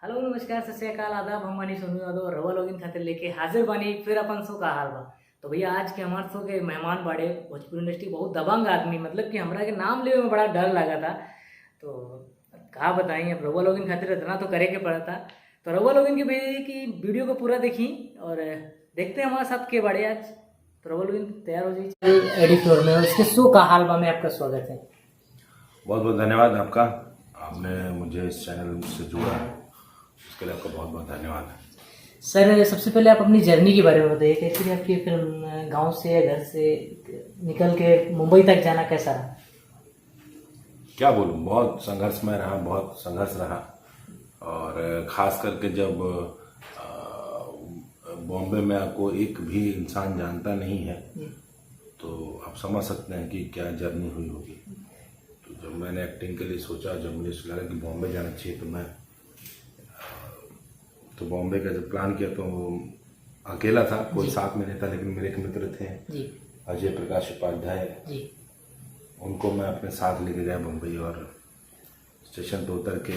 Hello नमस्कार सत श्री अकाल आदाब। हम मनी सोनू यादव रवा लोगिन खातिर लेके हाजिर बानी फिर अपन शो का हाल बा। तो भैया आज के हमारे शो के मेहमान बाड़े भोजपुरी इंडस्ट्री बहुत दबंग आदमी, मतलब कि हमरा के नाम लेवे में बड़ा डर लगा था। तो कहा बताएं, अब रवा लोगिन खातिर इतना तो करे के पड़ा था। तो रवा लोगिन की वीडियो को पूरा देखी और देखते हैं हमारे साथ के बाड़े आज। तो रवा लोगिन तैयार हो जाइए एडी फ्लोर में, उसके शो का हाल बा में आपका स्वागत है। बहुत बहुत धन्यवाद आपका, आपने मुझे इस चैनल से जोड़ा, उसके लिए आपका बहुत बहुत धन्यवाद। सर सबसे पहले आप अपनी जर्नी के बारे में बताइए, कैसी आपकी फिल्म गांव से या घर से निकल के मुंबई तक जाना कैसा रहा? क्या बोलूं, बहुत संघर्षमय रहा, बहुत संघर्ष रहा। और ख़ास करके जब बॉम्बे में आपको एक भी इंसान जानता नहीं है तो आप समझ सकते हैं कि क्या जर्नी हुई होगी। तो जब मैंने एक्टिंग के लिए सोचा, जब मुझे लगा कि बॉम्बे जाना चाहिए, तो बॉम्बे का जब प्लान किया तो अकेला था, कोई साथ में नहीं था। लेकिन मेरे एक मित्र थे अजय प्रकाश उपाध्याय, उनको मैं अपने साथ लेके गया बम्बई। और स्टेशन पर उतर के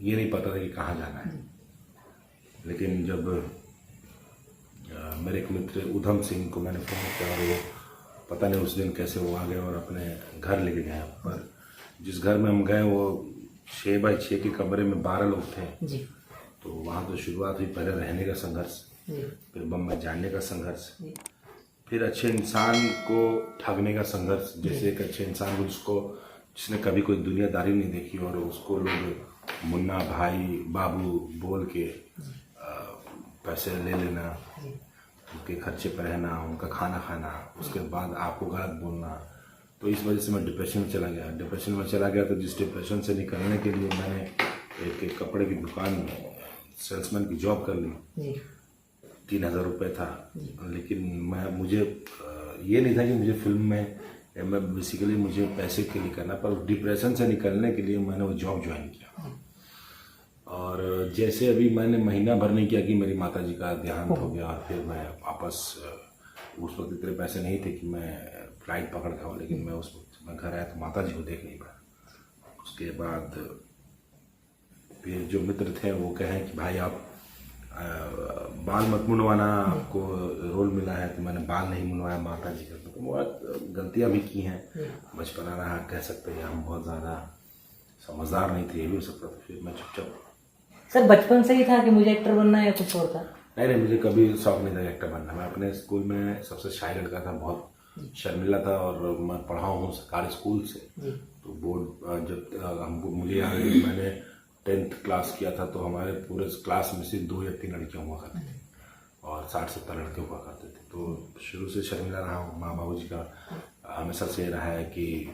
ये नहीं पता था कि कहाँ जाना है। लेकिन जब मेरे एक मित्र उधम सिंह को मैंने फ़ोन किया और वो पता नहीं उस दिन कैसे वो आ गए और अपने घर लेके गए। पर जिस घर में हम गए वो 6 बाई 6 के कमरे में 12 लोग थे। तो वहाँ तो शुरुआत हुई, पहले रहने का संघर्ष, फिर बम्बई जाने का संघर्ष, फिर अच्छे इंसान को ठगने का संघर्ष। जैसे एक अच्छे इंसान को जिसने कभी कोई दुनियादारी नहीं देखी और उसको लोग मुन्ना भाई बाबू बोल के पैसे ले लेना, उनके खर्चे पर रहना, उनका खाना खाना, उसके बाद आपको गलत बोलना। तो इस वजह से मैं डिप्रेशन में चला गया। तो जिस डिप्रेशन से निकलने के लिए मैंने एक कपड़े की दुकान में सेल्समैन की जॉब कर ली। 3000 रुपये था। लेकिन मुझे ये नहीं था कि मुझे फिल्म में, मैं बेसिकली मुझे पैसे के लिए करना, पर डिप्रेशन से निकलने के लिए मैंने वो जॉब ज्वाइन किया। और जैसे अभी मैंने महीना भर नहीं किया कि मेरी माताजी का देहांत हो गया और फिर मैं वापस, उस वक्त इतने पैसे नहीं थे कि मैं फ्लाइट पकड़ खाऊँ। लेकिन मैं उस वक्त मैं घर आया तो माताजी को देख नहीं पाया। उसके बाद फिर जो मित्र थे वो कहें कि भाई आप बाल मत मुंडवाना, आपको रोल मिला है। तो मैंने बाल नहीं मुंडवाया माताजी का। तो बहुत गलतियाँ भी की हैं, बचपना रहा, कह सकते हैं। हम बहुत ज़्यादा समझदार नहीं थे, ये भी हो सकता था। फिर मैं चुपचाप। सर बचपन से ही था कि मुझे एक्टर बनना है या कुछ और था? नहीं, मुझे कभी शौक नहीं था एक्टर बनना। मैं अपने स्कूल में सबसे शाय लड़का था, बहुत शर्मिला था। और मैं पढ़ा हूँ सरकारी स्कूल से। तो बोर्ड जब हमको, मुझे याद है मैंने 10th क्लास किया था तो हमारे पूरे क्लास में से 2 या 3 लड़कियाँ हुआ करती थी और 60-70 लड़के हुआ करते थे। तो शुरू से शर्मिला रहा हूँ। माँ बाबू जी का हमेशा से रहा है कि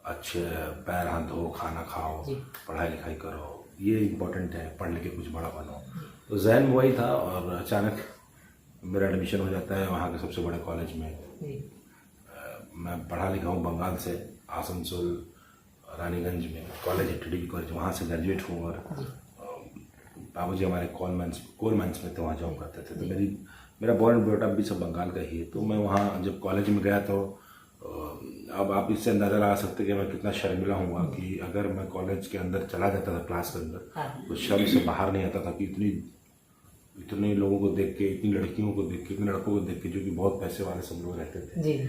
अच्छे पैर हाथ धो, खाना खाओ, पढ़ाई लिखाई करो, ये इम्पोर्टेंट है, पढ़ लिख के कुछ बड़ा बनो। तो जहन में वही था। और अचानक मेरा एडमिशन हो जाता है वहाँ के सबसे बड़े कॉलेज में। मैं पढ़ा लिखा हूँ बंगाल से, आसनसोल रानीगंज में कॉलेज है, TDB कॉलेज, वहाँ से ग्रेजुएट हूँ। और बाबूजी हमारे कोल माइंस में थे, वहाँ जॉब करते थे। तो मेरा बॉर्न ब्रॉट अप भी सब बंगाल का ही है। तो मैं वहाँ जब कॉलेज में गया तो अब आप इससे अंदाज़ा लगा सकते कि मैं कितना शर्मिला हुआ कि अगर मैं कॉलेज के अंदर चला जाता था, क्लास के अंदर, तो शर्म से बाहर नहीं आता था कि इतने लोगों को देख के, इतनी लड़कियों को देख के, इतने लड़कों को देख के, जो कि बहुत पैसे वाले सब लोग रहते थे।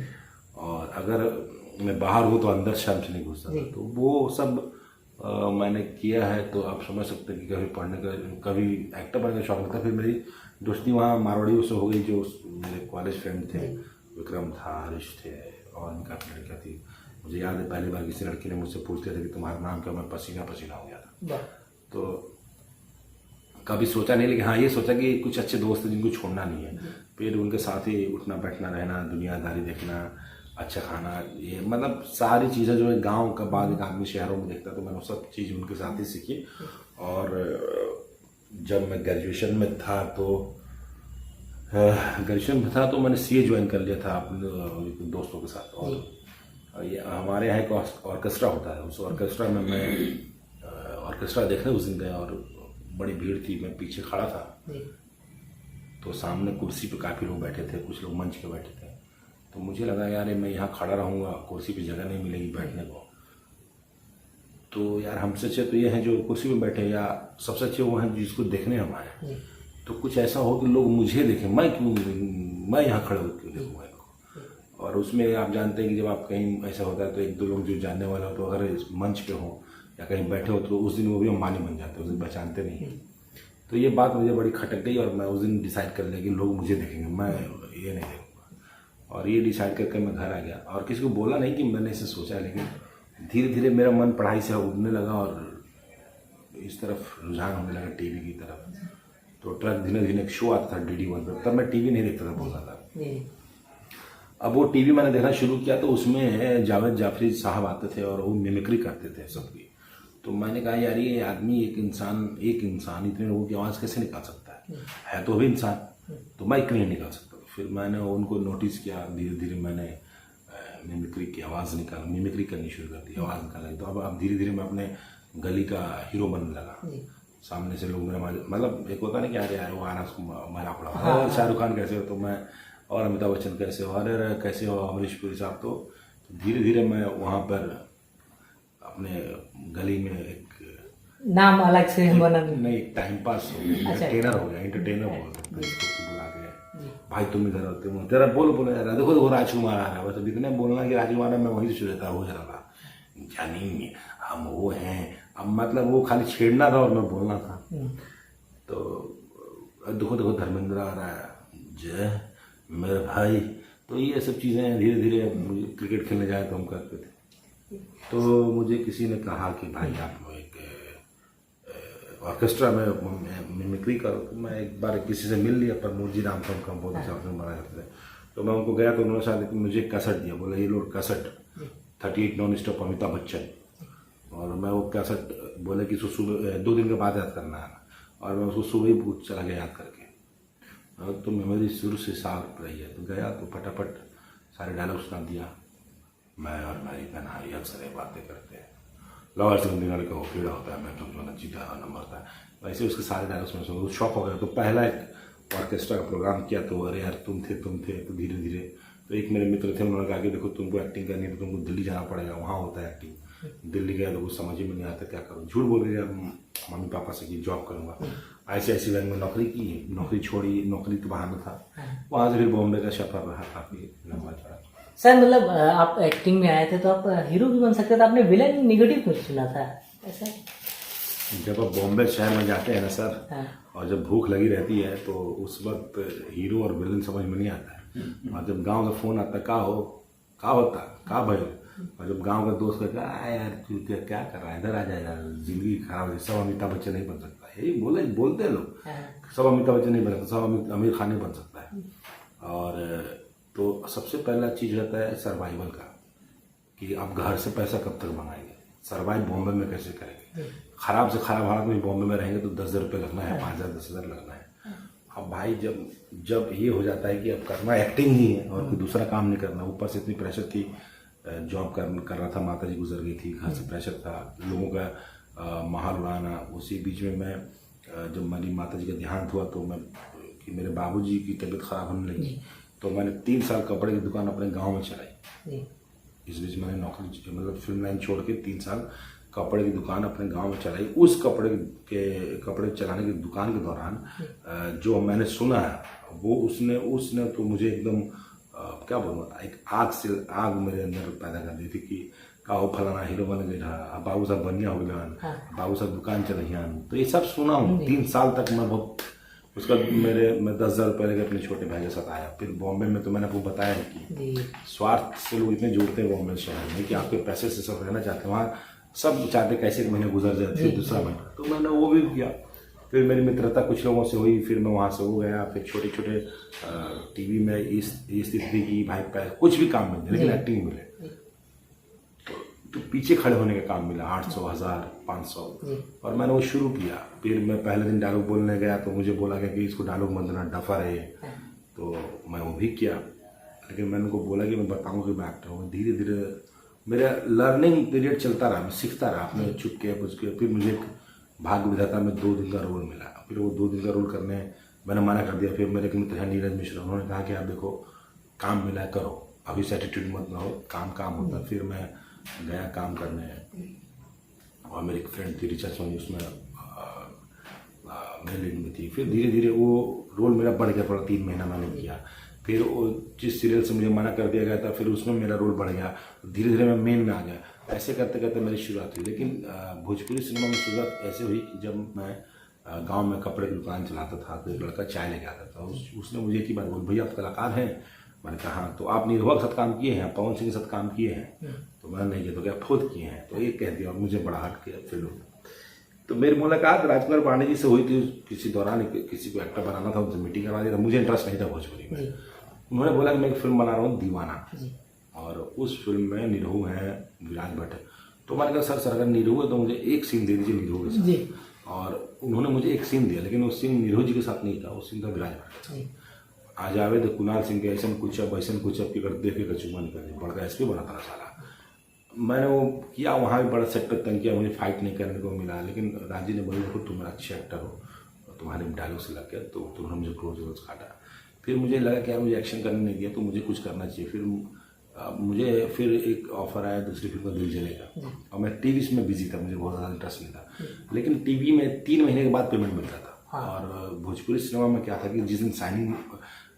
और अगर मैं बाहर हूँ तो अंदर शर्म से नहीं घुसता था। तो वो सब मैंने किया है। तो आप समझ सकते हैं कि कभी पढ़ने का, कभी एक्टर बनने का शौक नहीं था। फिर मेरी दोस्ती वहाँ मारवाड़ियों से हो गई, जो मेरे कॉलेज फ्रेंड थे, विक्रम था, हरीश थे और इनका लड़कियाँ थी। मुझे याद है पहली बार किसी लड़की ने मुझसे पूछ लिया था कि तुम्हारा नाम क्या, मैं पसीना पसीना हो गया था। तो कभी सोचा नहीं, लेकिन हाँ ये सोचा कि कुछ अच्छे दोस्त हैं जिनको छोड़ना नहीं है। फिर उनके साथ ही उठना बैठना रहना, दुनियादारी देखना, अच्छा खाना, ये मतलब सारी चीज़ें जो है गांव का बाद एक आदमी शहरों में देखता, तो मैंने सब चीज़ उनके साथ ही सीखी। और जब मैं ग्रेजुएशन में था तो मैंने CA ज्वाइन कर लिया था अपने दोस्तों के साथ। और ये हमारे यहाँ एक ऑर्केस्ट्रा होता है, उस ऑर्केस्ट्रा में मैं ऑर्केस्ट्रा देखने उस दिन गया और बड़ी भीड़ थी। मैं पीछे खड़ा था तो सामने कुर्सी पे काफ़ी लोग बैठे थे, कुछ लोग मंच पे बैठे थे। तो मुझे लगा यार मैं यहाँ खड़ा रहूँगा, कुर्सी पे जगह नहीं मिलेगी बैठने को। तो यार हमसे अच्छे तो ये हैं जो कुर्सी में बैठे, या सबसे अच्छे वो हैं जिसको देखने हम आए। तो कुछ ऐसा हो कि लोग मुझे देखें, मैं यहाँ खड़े होकर क्यों देखूँगा इनको। और उसमें आप जानते हैं कि जब आप कहीं ऐसा होता है तो एक दो लोग जो जानने वाले हो, तो अगर इस मंच पे हो या कहीं बैठे हो तो उस दिन वो भी अंबानी बन जाते हैं, उस दिन पहचानते नहीं हैं। तो ये बात मुझे बड़ी खटक गई और मैं उस दिन डिसाइड कर लिया कि लोग मुझे देखेंगे, मैं ये नहीं देखूँगा। और ये डिसाइड करके मैं घर आ गया और किसी को बोला नहीं कि मैंने इसे सोचा, लेकिन धीरे धीरे मेरा मन पढ़ाई से उड़ने लगा और इस तरफ रुझान होने लगा टीवी की तरफ। तो ट्रक धीरे धीरे एक शो आता था DD1 पर, तब मैं टीवी नहीं देखता था बहुत ज़्यादा। अब वो टीवी मैंने देखना शुरू किया तो उसमें जावेद जाफरी साहब आते थे और वो मिमिक्री करते थे सबकी। तो मैंने कहा यार ये आदमी एक इंसान इतने लोगों की आवाज़ कैसे निकाल सकता है तो भी इंसान, तो मैं क्यों नहीं निकाल सकता। तो फिर मैंने उनको नोटिस किया, धीरे धीरे मैंने मिमिक्री की आवाज़ मिमिक्री करनी शुरू कर दी, आवाज़ निकालने। तो अब धीरे धीरे मैं अपने गली का हीरो बनने लगा। सामने से लोग मेरा मतलब एक होता नहीं कि यार वो आना मारा पड़ा, शाहरुख खान कैसे हो, तो मैं, और अमिताभ बच्चन कैसे हो, अरे कैसे हो अमरीश पुरी साहब। तो धीरे धीरे मैं वहाँ पर अपने गली में एक नाम अलग से बना नहीं, टाइम पास हो गया, एंटरटेनर हो गया इसको बुला के, भाई तुम इधर होते हो, तेरा बोलो यार, देखो राजकुमार आ रहा है, बस इतने बोलना कि राजकुमार मैं वहीं से शुरू हो जा रहा जानी हम वो हैं। अब मतलब वो खाली छेड़ना था और मैं बोलना था। तो देखो धर्मेंद्र आ रहा है, जय मेरे भाई। तो ये सब चीज़ें धीरे धीरे क्रिकेट खेलने जाए तो हम करते थे। तो मुझे किसी ने कहा कि भाई आप एक ऑर्केस्ट्रा में मिमिक्री करो। तो मैं एक बार किसी से मिल लिया, प्रमोद जी नाम था उनका, बहुत अच्छा से मना करते थे। तो मैं उनको गया तो उन्होंने शायद मुझे कैसेट दिया, बोला ये लो cassette 38 non stop Amitabh Bachchan. और मैं वो कैसेट बोले कि उसको सुबह 2 दिन के बाद याद करना है, और मैं उसको सुबह ही चला गया याद करके। तो मेमोरी शुरू से साफ रही है। तो गया तो फटाफट सारे डायलॉग सुना दिया। मैं और मेरी बहना ये अक्सर ये बातें करते हैं, लवर से दिनार का कीड़ा होता है, मैं तुम जो जीता नंबर था, वैसे उसके सारे डायलॉग्स में सुन शौक हो गया। तो पहला एक ऑर्केस्ट्रा का प्रोग्राम किया, तो अरे यार तुम थे। तो धीरे धीरे तो एक मेरे मित्र थे, उन्होंने कहा कि देखो तुमको एक्टिंग करनी है तो तुमको दिल्ली जाना पड़ेगा, वहाँ होता है एक्टिंग। दिल्ली गया तो कुछ समझ ही में नहीं आता क्या करूँ, झूठ बोल दिया मम्मी पापा से कि जॉब करूँगा। ICICI बैंक में नौकरी की, नौकरी छोड़ी, नौकरी तो बहाना था। वहाँ से फिर बॉम्बे का सफर रहा काफ़ी लंबा चौड़ा। सर मतलब आप एक्टिंग में आए थे तो आप हीरो भी बन सकते थे, आपने विलन निगेटिव कुछ चुना था ऐसा? जब आप बॉम्बे शहर में जाते हैं ना सर, और जब भूख लगी रहती है तो उस वक्त हीरो और विलन समझ में नहीं आता है। और जब गांव का फोन आता का भाई, और जब गांव का दोस्त कहता है यार तू क्या कर रहा है, इधर आ जाए यार, जिंदगी खराब है, सब अमिताभ बच्चन नहीं बन सकता है। यही बोलते हैं लोग, सब अमिताभ बच्चन नहीं बन सकता, सब आमिर खान नहीं बन सकता है। और तो सबसे पहला चीज़ रहता है सर्वाइवल का, कि आप घर से पैसा कब तक मंगाएंगे, सर्वाइव बॉम्बे में कैसे करेंगे। खराब से खराब हालत में बॉम्बे में रहेंगे तो 10,000 रुपये लगना है, 5,000 10,000 लगना है। अब भाई जब ये हो जाता है कि अब करना एक्टिंग ही है और कोई दूसरा काम नहीं करना, ऊपर से इतनी प्रेशर थी, जॉब कर रहा था, माता जी गुजर गई थी, घर से प्रेशर था, लोगों का माहौल उड़ाना। उसी बीच में मैं जब मेरी माता जी का देहांत हुआ तो मेरे बाबूजी की तबीयत खराब होने लगी, तो मैंने 3 साल कपड़े की दुकान अपने गांव में चलाई। इस बीच मैंने नौकरी मतलब फिल्म लाइन छोड़ के 3 साल कपड़े की दुकान अपने गांव में चलाई। उस कपड़े चलाने की दुकान के दौरान जो मैंने सुना है वो उसने तो मुझे एकदम क्या बोलूँ, एक आग मेरे अंदर पैदा कर दी थी कि का फलाना हीरो बन गया, बाबू साहब बनिया हो गया, बाबू साहब दुकान चलियान। तो ये सब सुना हूँ। 3 साल तक मैं बहुत उसका मैं 10,000 रुपये लेकर अपने छोटे भाई के साथ आया। फिर बॉम्बे में तो मैंने आपको बताया कि स्वार्थ से लोग इतने जुड़ते हैं बॉम्बे शहर में कि आपके पैसे से सब रहना चाहते हैं, वहाँ सब चाहते कैसे एक महीने गुजर जाए, फिर दूसरा महीना। तो मैंने वो भी किया। फिर मेरी मित्रता कुछ लोगों से हुई, फिर मैं वहाँ से हो गया। फिर छोटे छोटे टीवी में इस स्थिति की भाई कुछ भी काम मिले, लेकिन एक्टिंग मिले तो पीछे खड़े होने का काम मिला, 800 1000 500। और मैंने वो शुरू किया। फिर मैं पहले दिन डायलॉग बोलने गया तो मुझे बोला गया कि इसको डायलॉग मत देना, डफर है ये। तो मैं वो भी किया, लेकिन मैंने उनको बोला कि मैं बताऊँगा कि मैं एक्टर हूँ। धीरे धीरे मेरा लर्निंग पीरियड चलता रहा, मैं सीखता रहा अपने चुपके पुचके। फिर मुझे एक भाग्य विधाता में 2 दिन का रोल मिला। फिर वो 2 दिन का रोल करने मैंने मना कर दिया। फिर मेरे एक मित्र हैं नीरज मिश्रा, उन्होंने कहा कि आप देखो काम मिला है करो, अभी से एटीट्यूड मत रहो, काम होता। फिर मैं गया काम करने, और मेरी एक फ्रेंड थी रिचा सोनी, उसमें मैं लीड में थी। फिर धीरे धीरे वो रोल मेरा बढ़ गया, थोड़ा 3 महीना मैंने किया। फिर वो जिस सीरियल से मुझे मना कर दिया गया था, फिर उसमें मेरा रोल बढ़ गया, धीरे धीरे मैं मेन में आ गया। ऐसे करते करते मेरी शुरुआत हुई। लेकिन भोजपुरी सिनेमा में शुरुआत ऐसे हुई कि जब मैं गांव में कपड़े की दुकान चलाता था, तो एक लड़का चाय लेके आता था। उसने मुझे एक ही बात बोली, भैया आप कलाकार हैं? मैंने कहा हाँ। तो आप निर्भया के साथ काम किए हैं, पवन सिंह के साथ काम किए हैं? तो मैंने नहीं किया। तो क्या खुद किए हैं? तो एक कह दिया और मुझे बड़ा हट किया फिल्म। तो मेरी मुलाकात राजकुमार पांडे जी से हुई थी। किसी दौरान किसी को एक्टर बनाना था, उनसे मीटिंग करवा दी था। मुझे इंटरेस्ट नहीं था भोजपुरी में। उन्होंने बोला कि मैं एक फिल्म बना रहा हूँ दीवाना, और उस फिल्म में निरहू हैं विराज भट्ट। तो मैंने कहा सर अगर निरहू है तो मुझे एक सीन दे दीजिए निरहू के साथ। और उन्होंने मुझे एक सीन दिया, लेकिन वो सीन निरहू जी के साथ नहीं था, वो सीन था विराज भट्ट। आ जावे तो कुणाल सिंह के ऐसा कुछ की कर देखे कचुमन कर बड़का एसपी बना था साला। मैंने वो किया, वहाँ भी बड़ा सेट पर तंग किया, मुझे फाइट नहीं करने को मिला। लेकिन राजी ने बोला देखो तुम अच्छे एक्टर हो, तुम्हारे डायलॉग से लग गया, तो तुमने मुझे रोज काटा। फिर मुझे लगा कि यार मुझे एक्शन करने नहीं दिया, तो मुझे कुछ करना चाहिए। फिर मुझे एक ऑफर आया दूसरी फिल्म का दिल जलेगा, और मैं टीवी में बिजी था, मुझे बहुत ज़्यादा इंटरेस्ट नहीं था। लेकिन टीवी में 3 महीने के बाद पेमेंट मिलता था। और भोजपुरी सिनेमा में क्या था कि जिस दिन साइनिंग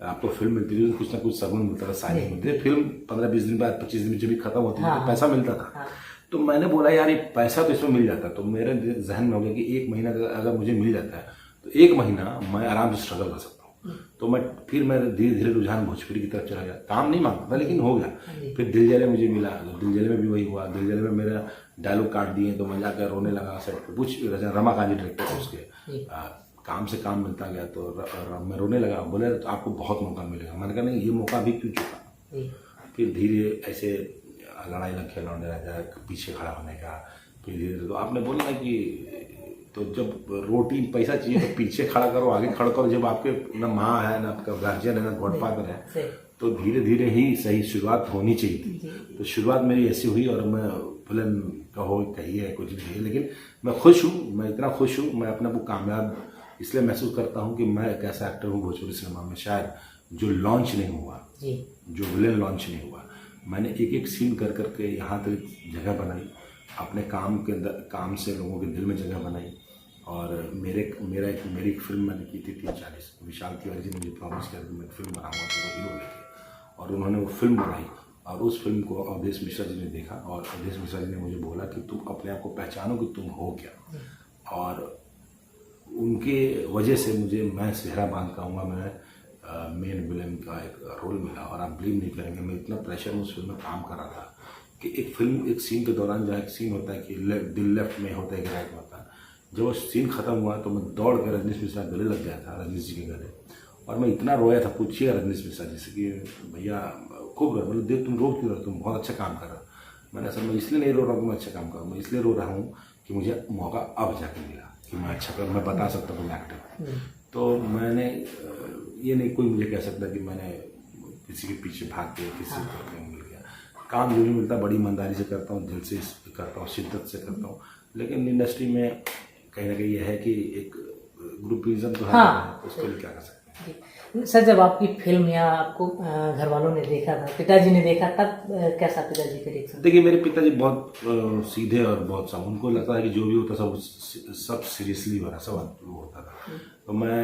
आपको फिल्म मिलती थी, कुछ ना कुछ सगुन मिलता था। साइनिंग मिलती थी, फिल्म 15-20 दिन बाद 25 दिन में जब भी खत्म होती थी तो पैसा मिलता था। तो मैंने बोला यार ये पैसा तो इसमें मिल जाता है। तो मेरे जहन में हो गया कि 1 महीना अगर मुझे मिल जाता है तो 1 महीना मैं आराम से स्ट्रगल कर सकता हूँ। तो फिर मैं धीरे धीरे रुझान भोजपुरी की तरफ चला गया। काम नहीं मांगता था, लेकिन हो गया। फिर दिल जले मुझे मिला, दिल जले में भी वही हुआ। दिल जले में मेरा डायलॉग काट दिए, तो मैं जाकर रोने लगा। सेट पर कुछ रमाकांत जी डायरेक्टर उसके काम से काम मिलता गया, तो मैं रोने लगा। बोले तो आपको बहुत मौका मिलेगा। मैंने कहा नहीं, ये मौका भी क्यों चुका। फिर धीरे ऐसे लड़ाई लग खेल रहा पीछे खड़ा होने का। फिर धीरे तो आपने बोला ना कि तो जब रोटी पैसा चाहिए तो पीछे खड़ा करो, आगे खड़ा करो। जब आपके ना माँ है, ना आपका गार्जियन है, ना गॉडफादर है, तो धीरे धीरे ही सही शुरुआत होनी चाहिए थी। तो शुरुआत मेरी ऐसी हुई, और मैं फिल्म कहो कहिए कुछ भी है, लेकिन मैं खुश हूँ। मैं इतना खुश हूँ, मैं अपने को कामयाब इसलिए महसूस करता हूँ कि मैं एक ऐसा एक्टर हूँ भोजपुरी सिनेमा में शायद जो लॉन्च नहीं हुआ, जो विलेन लॉन्च नहीं हुआ। मैंने एक सीन कर करके यहाँ तक जगह बनाई, अपने काम के अंदर, काम से लोगों के दिल में जगह बनाई। और मेरी एक फिल्म मैंने की थी 340, विशाल तिवारी जी ने मुझे प्रॉमिस किया कि मैं फिल्म बनाऊंगा तो वो हीरो लेके, और उन्होंने वो फिल्म बनाई। और उस फिल्म को अवधेश मिश्रा जी ने देखा, और अवधेश मिश्रा जी ने मुझे बोला कि तुम अपने आप को पहचानो कि तुम हो क्या। और उनके वजह से मैं सेहरा बांध कहूँगा, मैं मेन विलेन का एक रोल मिला। और आप बिलीव नहीं करेंगे, मैं इतना प्रेशर में उस फिल्म में काम कर रहा था कि एक सीन के दौरान, जहाँ एक सीन होता है कि दिल लेफ्ट में होता है कि राइट में होता है, जब वो सीन खत्म हुआ तो मैं दौड़ कर रजनीश मिश्रा गले लग गया था, रजनीश जी के गले। और मैं इतना रोया था, पूछिएगा रजनीश मिश्रा जी से कि भैया खूब रो, मतलब देख तुम रो क्यों रहे, तुम बहुत अच्छा काम कर रहे हो। मैंने सर मैं इसलिए नहीं रो रहा हूँ कि मैं अच्छा काम करूँ, मैं इसलिए रो रहा हूँ कि मुझे मौका अब जाके मिला कि मैं अच्छा कर, मैं बता सकता हूँ मैं एक्टर। तो मैंने ये नहीं कोई मुझे कह सकता कि मैंने किसी के पीछे भाग के किसी को मिल गया। काम जो भी मिलता बड़ी ईमानदारी से करता हूँ, दिल से करता हूँ, शिद्दत से करता हूँ। लेकिन इंडस्ट्री में कहीं ना कहीं यह है कि एक ग्रुपिज्म तो है, उसके लिए क्या कर सकते हैं। सर जब आपकी फिल्म या आपको घर वालों ने देखा था, पिताजी ने देखा, तब कैसा पिताजी का रिएक्शन? देखिए मेरे पिताजी बहुत सीधे और बहुत सब, उनको लगता है कि जो भी होता सब सीरियसली हो रहा, सब वो होता था। तो मैं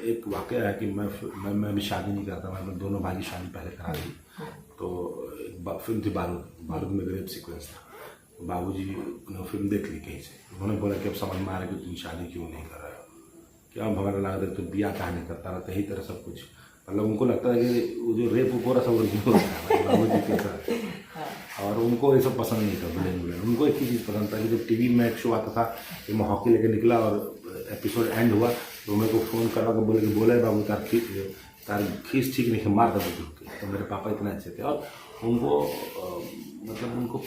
एक वाकया है कि मैं भी शादी नहीं करता, मैं दोनों भाई की शादी पहले करा दी। तो फिल्म थी बारूद में रेप सीक्वेंस था। बाबूजी ने फिल्म देख ली कहीं से, उन्होंने बोला कि अब समझ में आ रहा है कि तुम शादी क्यों नहीं कर रहे हो, क्या भगवान लगा तो बिया कहाँ नहीं करता रहता, यही तरह सब कुछ। मतलब उनको लगता है कि वो जो रेप हो रहा सब ओरिजिनल होता है बाबूजी के साथ। और उनको ये सब पसंद नहीं था, विलेन। उनको एक ही चीज़ पसंद था कि जब टीवी में एक शो आता था कि मैं हॉकी लेके निकला और एपिसोड एंड हुआ तो मेरे को फ़ोन करवा के बोले बाबू तार खींच ठीक नहीं मार दे। तो मेरे पापा इतने अच्छे थे, और उनको मतलब उनको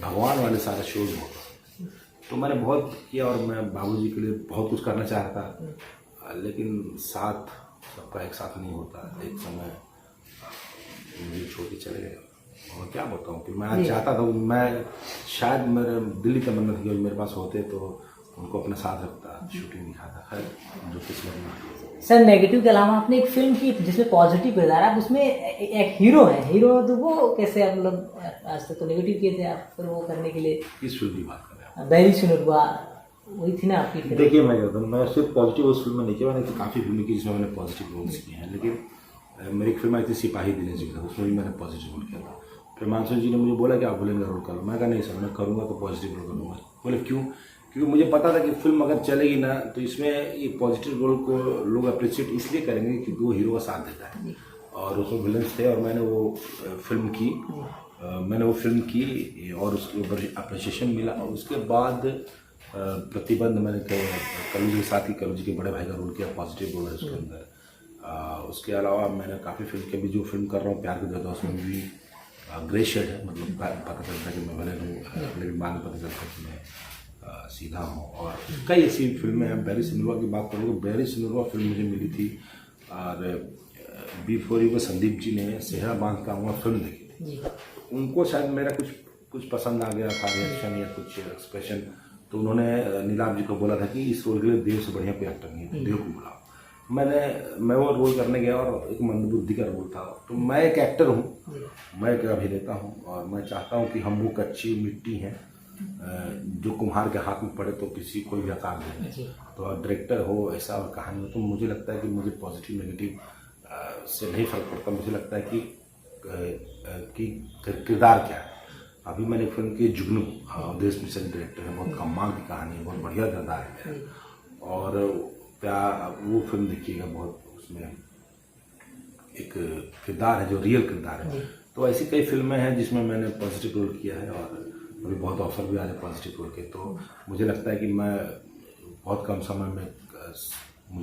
भगवान वाले सारे शोज बहुत पसंद। तो मैंने बहुत किया, और मैं बाबूजी के लिए बहुत कुछ करना चाहता था, लेकिन साथ सबका एक साथ नहीं होता। एक समय मुझे छोड़ के चले गए, और क्या बताऊँ कि मैं आज चाहता था, मैं शायद मेरे दिल्ली तमन्ना थी कि मेरे पास होते तो उनको अपने साथ रखता, शूटिंग दिखाता। खैर जो किस्मत में। सर नेगेटिव के अलावा आपने एक फिल्म की जिसमें पॉजिटिव किरदार, आप उसमें एक हीरो है, हीरो तो वो कैसे आप मतलब आज तक तो नेगेटिव किए थे आप, फिर वो करने के लिए किस फिल्म की बात कर रहे हैं? बैरी सुनुरवा वही थी ना आपकी फिल्म? देखिए मैं कहता हूँ, मैं सिर्फ पॉजिटिव उस फिल्म में नहीं किया, मैंने तो काफ़ी फिल्में की जिसमें मैंने पॉजिटिव रोल्स किए हैं, लेकिन मेरी एक फिल्म आई थी सिपाही दिनेश जी का, उसमें भी मैंने पॉजिटिव रोल किया था। फिर मानसून जी ने मुझे बोला कि आप विलेन का रोल करो, मैं कहा नहीं सर मैं करूँगा तो पॉजिटिव रोल करूँगा। बोले क्यों? क्योंकि मुझे पता था कि फिल्म अगर चलेगी ना तो इसमें ये पॉजिटिव रोल को लोग अप्रिशिएट इसलिए करेंगे क्योंकि वो हीरो का साथ देता है, और उसमें विलन्स थे, और मैंने वो फिल्म की और उसके ऊपर अप्रिशिएशन मिला। और उसके बाद प्रतिबंध मैंने कल्लू जी के साथ ही, कल्लू जी के बड़े भाई का रोल किया, पॉजिटिव रोल है उसके अंदर। उसके अलावा मैंने काफ़ी फिल्म के भी जो फिल्म कर रहा हूँ प्यार के देता उसमें भी ग्रे शेड है, मतलब पता चलता है कि मैं भले हूँ, लेकिन बाद में पता चलता है कि मैं सीधा हूँ। और कई ऐसी फिल्में हैं। बैरी सिनुरवा की बात करूँ तो बैरी सिनुरवा फिल्म मुझे मिली थी, और बिफोर यू को संदीप जी ने सेहरा बांध का हुआ फिल्म देखी थी, उनको शायद मेरा कुछ पसंद आ गया था, रिएक्शन या कुछ एक्सप्रेशन, तो उन्होंने नीलाभ जी को बोला था कि इस रोल के लिए देव से बढ़िया कोई एक्टर नहीं है, देव को बुलाओ। मैं वो रोल करने गया और एक मंदबुद्धि का रोल था। तो मैं एक एक्टर हूँ, मैं एक अभिनेता हूँ, और मैं चाहता हूँ कि हम वो कच्ची मिट्टी हैं जो कुम्हार के हाथ में पड़े तो किसी कोई भी आकार दे। तो डायरेक्टर हो ऐसा और कहानी हो, तो मुझे लगता है कि मुझे पॉजिटिव नेगेटिव से नहीं फर्क पड़ता। मुझे लगता है कि किरदार क्या है। अभी मैंने फिल्म की जुगनू, देश मिशन डायरेक्टर है, बहुत कमाल की कहानी है, बहुत बढ़िया किरदार है, और वो फिल्म देखिएगा, बहुत उसमें एक किरदार है जो रियल किरदार है। तो ऐसी कई फिल्में हैं जिसमें मैंने पॉजिटिव रोल किया है, और अभी बहुत ऑफर भी आ रहे पॉजिटिव रोल के। तो मुझे लगता है कि मैं बहुत कम समय में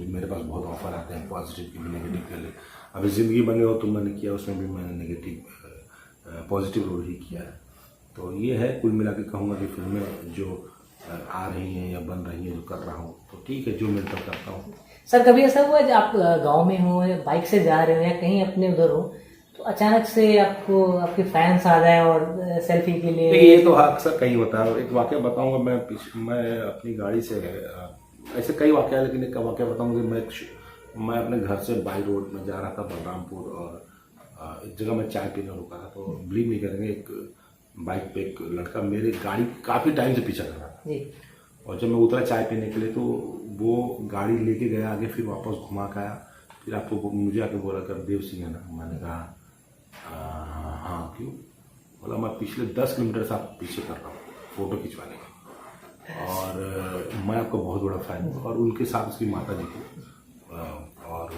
मेरे पास बहुत ऑफर आते हैं पॉजिटिव के भी नेगेटिव के लिए। अभी ज़िंदगी बने हो तो मैंने किया, उसमें भी मैंने नेगेटिव पॉजिटिव रोल ही किया है। तो ये है, कुल मिला के कहूँगा कि फिल्में जो आ रही हैं या बन रही हैं, जो कर रहा हूँ, तो ठीक है, जो मिलता करता हूँ। सर कभी ऐसा हुआ जब आप गांव में हो या बाइक से जा रहे हो या कहीं अपने उधर हो तो अचानक से आपको आपके फैंस आ जाए और सेल्फी के लिए? ये तो अक्सर कहीं होता है। एक वाक़या बताऊंगा, मैं अपनी गाड़ी से, ऐसे कई वाक़या, लेकिन एक वाक़या बताऊंगा कि मैं अपने घर से बाई रोड में जा रहा था बलरामपुर, और एक जगह मैं चाय पीने रुका था। तो बिलीव नहीं करेंगे, एक बाइक पे एक लड़का मेरी गाड़ी काफ़ी टाइम से पीछा कर रहा था, और जब मैं उतरा चाय पीने के लिए तो वो गाड़ी लेके गया आगे, फिर वापस घुमा के आया, फिर आपको मुझे आके बोला कर देव सिंह है ना? मैंने कहा हाँ, क्यों? बोला मैं पिछले 10 किलोमीटर से आप पीछे कर रहा हूँ फ़ोटो खिंचवाने का, और मैं आपका बहुत बड़ा फ़ैन हूँ। और उनके साथ उसकी माता जी थी, और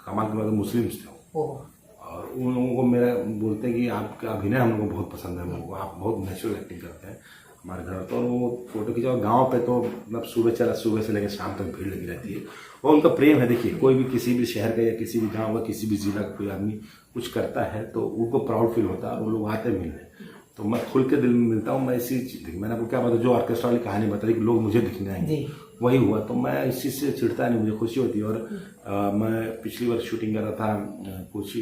कमाल की बात मुस्लिम्स थे, और उन लोगों को मेरा बोलते हैं कि आपका अभिनय हम लोगों को बहुत पसंद है, हम लोगों को आप बहुत नेचुरल एक्टिंग करते हैं हमारे घर। तो वो फ़ोटो खिंचाओ गाँव पे, तो मतलब सुबह से लेकर शाम तक भीड़ लगी रहती है। वो उनका प्रेम है। देखिए, कोई भी किसी भी शहर का या किसी भी गाँव का, किसी भी ज़िला का कोई आदमी कुछ करता है तो उनको प्राउड फील होता है, और वो लोग आते मिलने। तो मैं खुल के दिल में मिलता हूँ। मैं इसी चीज़, मैंने आपको क्या बताया, जो ऑर्केस्ट्रा वाली कहानी बताई कि लोग मुझे दिखने आएंगे, वही हुआ। तो मैं इस चीज़ से चिढ़ता नहीं, मुझे खुशी होती है। और मैं पिछली बार शूटिंग कर रहा था कुछ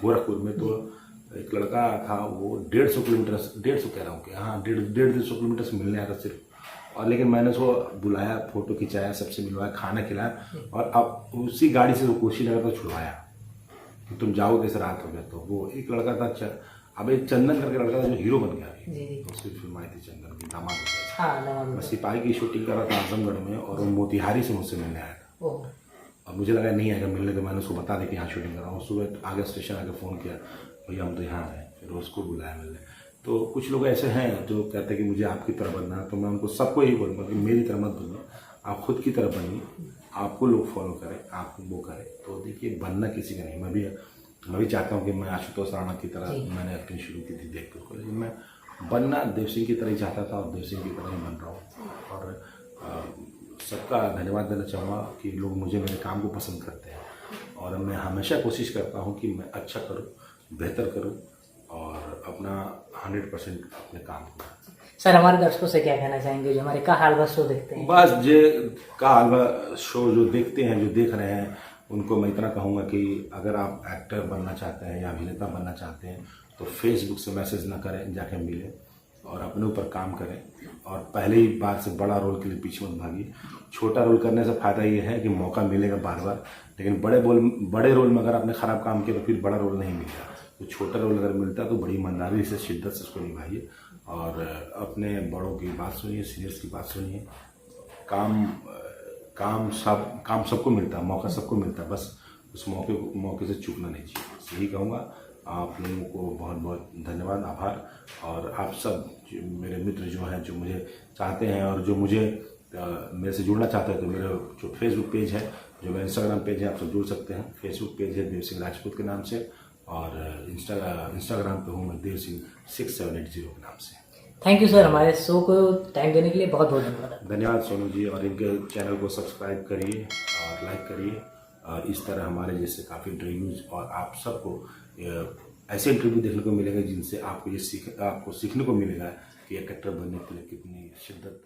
गोरखपुर में, तो एक लड़का था, वो 150 किलोमीटर, 150 कह रहा हूँ कि हाँ 150 किलोमीटर से मिलने आया था सिर्फ। और लेकिन मैंने उसको बुलाया, फ़ोटो खिंचाया, सबसे मिलवाया, खाना खिलाया, और अब उसी गाड़ी से वो कोशिश लगा था छुड़वाया कि तुम जाओ कैसे, रात हो गया। तो वो एक लड़का था, अब एक चंदन करके लड़का था जो हीरो बन गया, तो उसकी फिल्म आई थी चंदन की, दामाद। मैं सिपाही की शूटिंग कर रहा था आजमगढ़ में, और वो मोतिहारी से मुझसे मिलने आया था, और मुझे लगा नहीं आएगा मिलने, तो मैंने उसको बता दिया कि यहाँ शूटिंग कर रहा हूँ। सुबह आगे स्टेशन आके फ़ोन किया, भैया हम तो यहाँ हैं, फिर उसको बुलाया मिलने। तो कुछ लोग ऐसे हैं जो कहते हैं कि मुझे आपकी तरह बनना है, तो मैं उनको सबको यही बोलूँगा कि मेरी तरह मत बनिए, आप खुद की तरह बनिए, आपको लोग फॉलो करें, आप वो करें। तो देखिए, बनना किसी का नहीं। मैं भी चाहता हूँ कि मैं आशुतोष राणा की तरह मैंने एक्टिंग शुरू की थी देख कर, लेकिन मैं बनना देव सिंह की तरह ही चाहता था, और देव सिंह की तरह ही बन रहा हूँ। और सबका धन्यवाद देना चाहूँगा कि लोग मुझे, मेरे काम को पसंद करते हैं, और मैं हमेशा कोशिश करता हूँ कि मैं अच्छा करूँ, बेहतर करूँ, और अपना 100% अपने काम करूँ। सर हमारे दर्शकों से क्या कहना चाहेंगे जो हमारे का हालवा शो देखते हैं? बस जे का हालवा शो जो देखते हैं, जो देख रहे हैं, उनको मैं इतना कहूँगा कि अगर आप एक्टर बनना चाहते हैं या अभिनेता बनना चाहते हैं तो फेसबुक से मैसेज ना करें, जाके मिलें और अपने ऊपर काम करें, और पहले ही बार से बड़ा रोल के लिए पीछे मत भागिए। छोटा रोल करने से फ़ायदा ये है कि मौका मिलेगा बार बार, लेकिन बड़े रोल में अगर आपने ख़राब काम किया तो फिर बड़ा रोल नहीं मिलेगा। तो छोटा रोल अगर मिलता है तो बड़ी ईमानदारी से, शिद्दत से उसको निभाइए, और अपने बड़ों की बात सुनिए, सीनियर्स की बात सुनिए। काम सबको मिलता है, मौका सबको मिलता है, बस उस मौके से चूकना नहीं चाहिए। बस यही कहूँगा। आप लोगों को बहुत बहुत धन्यवाद, आभार। और आप सब मेरे मित्र जो हैं, जो मुझे चाहते हैं और जो मुझे मेरे से जुड़ना चाहते हैं, तो मेरा जो फेसबुक पेज है, जो मेरा इंस्टाग्राम पेज है, आप सब जुड़ सकते हैं। फेसबुक पेज है देव सिंह राजपूत के नाम से, और इंस्टाग्राम पे हूँ मैं देव सिंह 6780 के नाम से। थैंक यू सर, हमारे शो को टाइम देने के लिए बहुत बहुत धन्यवाद। धन्यवाद सोनू जी। और इनके चैनल को सब्सक्राइब करिए और लाइक करिए, और इस तरह हमारे जैसे काफ़ी इंटरव्यूज़ और आप सबको ऐसे इंटरव्यू देखने को मिलेंगे जिनसे आपको आपको सीखने को मिलेगा कि एक एक्टर बनने के लिए कितनी शिद्दत